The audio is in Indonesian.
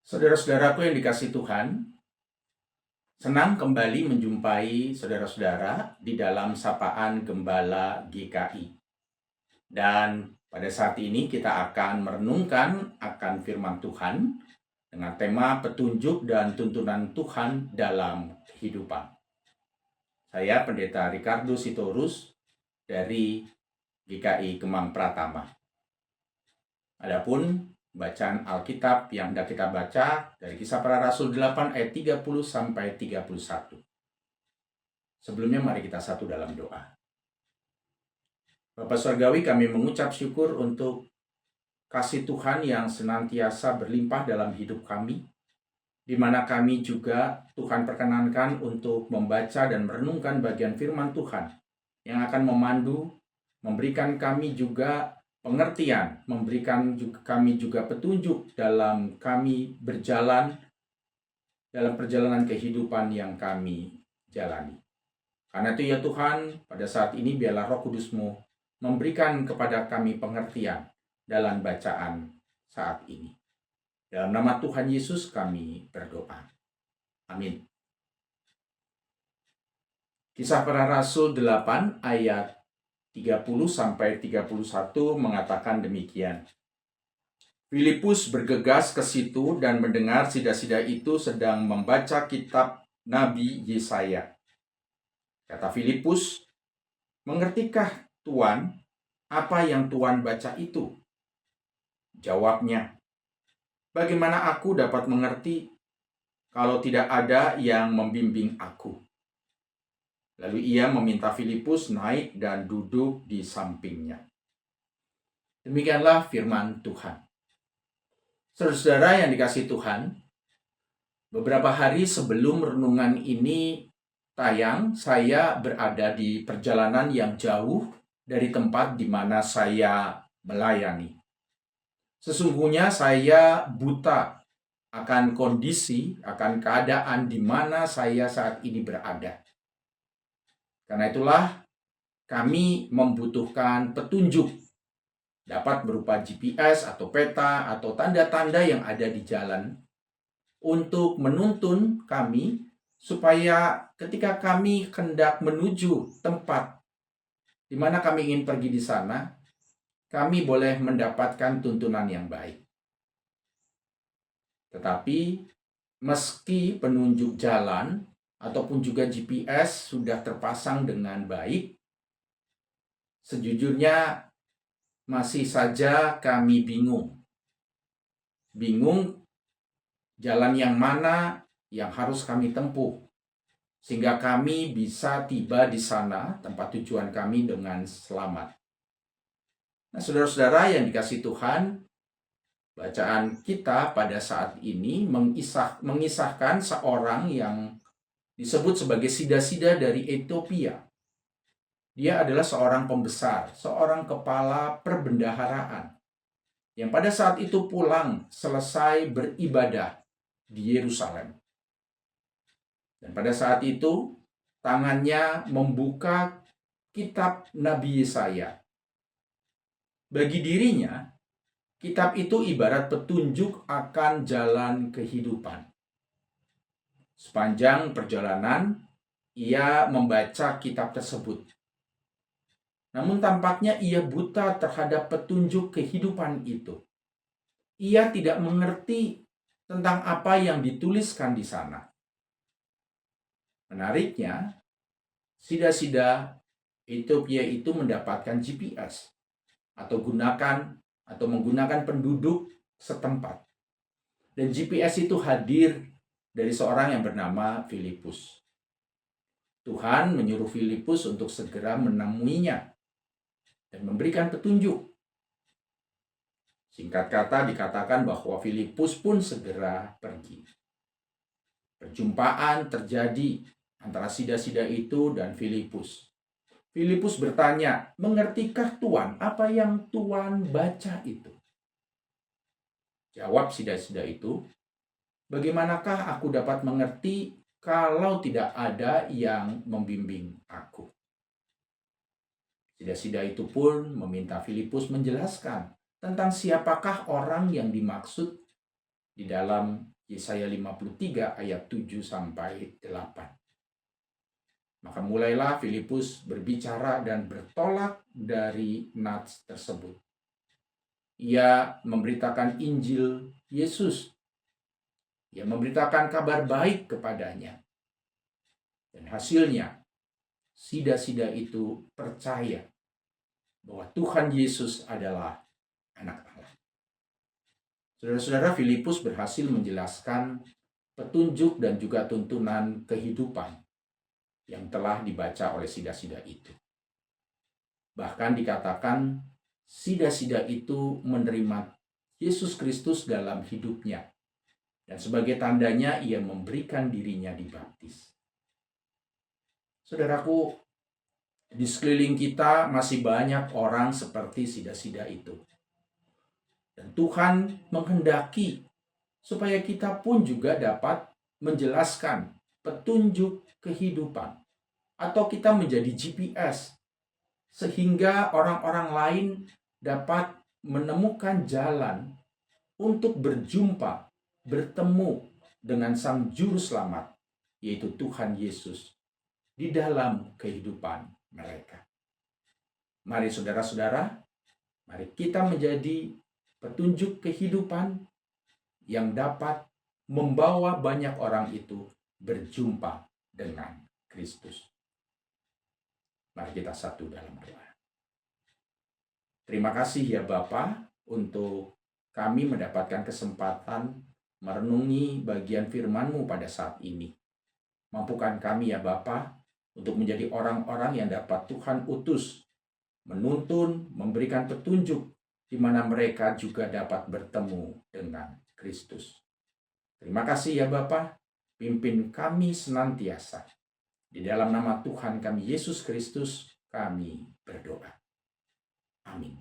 Saudara-saudaraku yang dikasih Tuhan, senang kembali menjumpai saudara-saudara di dalam sapaan Gembala GKI. Dan pada saat ini kita akan merenungkan akan firman Tuhan dengan tema petunjuk dan tuntunan Tuhan dalam kehidupan. Saya Pendeta Ricardo Sitorus dari GKI Kemang Pratama. Adapun bacaan Alkitab yang hendak kita baca dari Kisah Para Rasul 8 ayat 30 sampai 31. Sebelumnya mari kita satu dalam doa. Bapa Surgawi, kami mengucap syukur untuk kasih Tuhan yang senantiasa berlimpah dalam hidup kami, di mana kami juga Tuhan perkenankan untuk membaca dan merenungkan bagian firman Tuhan yang akan memandu, memberikan kami juga pengertian, memberikan kami juga petunjuk dalam kami berjalan dalam perjalanan kehidupan yang kami jalani. Karena itu ya Tuhan, pada saat ini biarlah Roh Kudus-Mu memberikan kepada kami pengertian dalam bacaan saat ini. Dalam nama Tuhan Yesus kami berdoa. Amin. Kisah Para Rasul 8 ayat 30 sampai 31 mengatakan demikian. Filipus bergegas ke situ dan mendengar sida-sida itu sedang membaca kitab Nabi Yesaya. Kata Filipus, "Mengertikah Tuan apa yang Tuan baca itu?" Jawabnya, "Bagaimana aku dapat mengerti kalau tidak ada yang membimbing aku?" Lalu ia meminta Filipus naik dan duduk di sampingnya. Demikianlah firman Tuhan. Saudara-saudara yang dikasihi Tuhan, beberapa hari sebelum renungan ini tayang, saya berada di perjalanan yang jauh dari tempat di mana saya melayani. Sesungguhnya saya buta akan kondisi, akan keadaan di mana saya saat ini berada. Karena itulah kami membutuhkan petunjuk, dapat berupa GPS atau peta atau tanda-tanda yang ada di jalan untuk menuntun kami supaya ketika kami hendak menuju tempat di mana kami ingin pergi di sana, kami boleh mendapatkan tuntunan yang baik. Tetapi meski penunjuk jalan ataupun juga GPS sudah terpasang dengan baik, sejujurnya masih saja kami bingung. Bingung jalan yang mana yang harus kami tempuh, sehingga kami bisa tiba di sana tempat tujuan kami dengan selamat. Nah, saudara-saudara yang dikasihi Tuhan, bacaan kita pada saat ini mengisahkan seorang yang disebut sebagai sida-sida dari Ethiopia. Dia adalah seorang pembesar, seorang kepala perbendaharaan yang pada saat itu pulang selesai beribadah di Yerusalem. Dan pada saat itu tangannya membuka kitab Nabi Yesaya. Bagi dirinya, kitab itu ibarat petunjuk akan jalan kehidupan. Sepanjang perjalanan, ia membaca kitab tersebut. Namun tampaknya ia buta terhadap petunjuk kehidupan itu. Ia tidak mengerti tentang apa yang dituliskan di sana. Menariknya, sida-sida Ethiopia itu mendapatkan GPS atau menggunakan penduduk setempat. Dan GPS itu hadir dari seorang yang bernama Filipus. Tuhan menyuruh Filipus untuk segera menemuinya dan memberikan petunjuk. Singkat kata dikatakan bahwa Filipus pun segera pergi. Perjumpaan terjadi antara sida-sida itu dan Filipus. Filipus bertanya, "Mengertikah Tuan apa yang Tuan baca itu?" Jawab sida-sida itu, "Bagaimanakah aku dapat mengerti kalau tidak ada yang membimbing aku?" Sida-sida itu pun meminta Filipus menjelaskan tentang siapakah orang yang dimaksud di dalam Yesaya 53 ayat 7 sampai 8. Maka mulailah Filipus berbicara dan bertolak dari nats tersebut. Ia memberitakan Injil Yesus. Ia memberitakan kabar baik kepadanya. Dan hasilnya, sida-sida itu percaya bahwa Tuhan Yesus adalah anak Allah. Saudara-saudara, Filipus berhasil menjelaskan petunjuk dan juga tuntunan kehidupan yang telah dibaca oleh sida-sida itu. Bahkan dikatakan sida-sida itu menerima Yesus Kristus dalam hidupnya. Dan sebagai tandanya ia memberikan dirinya dibaptis. Saudaraku, di sekeliling kita masih banyak orang seperti sida-sida itu. Dan Tuhan menghendaki supaya kita pun juga dapat menjelaskan petunjuk kehidupan. Atau kita menjadi GPS, sehingga orang-orang lain dapat menemukan jalan untuk berjumpa, bertemu dengan Sang Juru Selamat, yaitu Tuhan Yesus, di dalam kehidupan mereka. Mari saudara-saudara, mari kita menjadi petunjuk kehidupan yang dapat membawa banyak orang itu berjumpa dengan Kristus. Mari kita satu dalam doa. Terima kasih ya Bapa untuk kami mendapatkan kesempatan merenungi bagian firman-Mu pada saat ini. Mampukan kami ya Bapa untuk menjadi orang-orang yang dapat Tuhan utus, menuntun, memberikan petunjuk, di mana mereka juga dapat bertemu dengan Kristus. Terima kasih ya Bapa, pimpin kami senantiasa. Di dalam nama Tuhan kami Yesus Kristus, kami berdoa. Amin.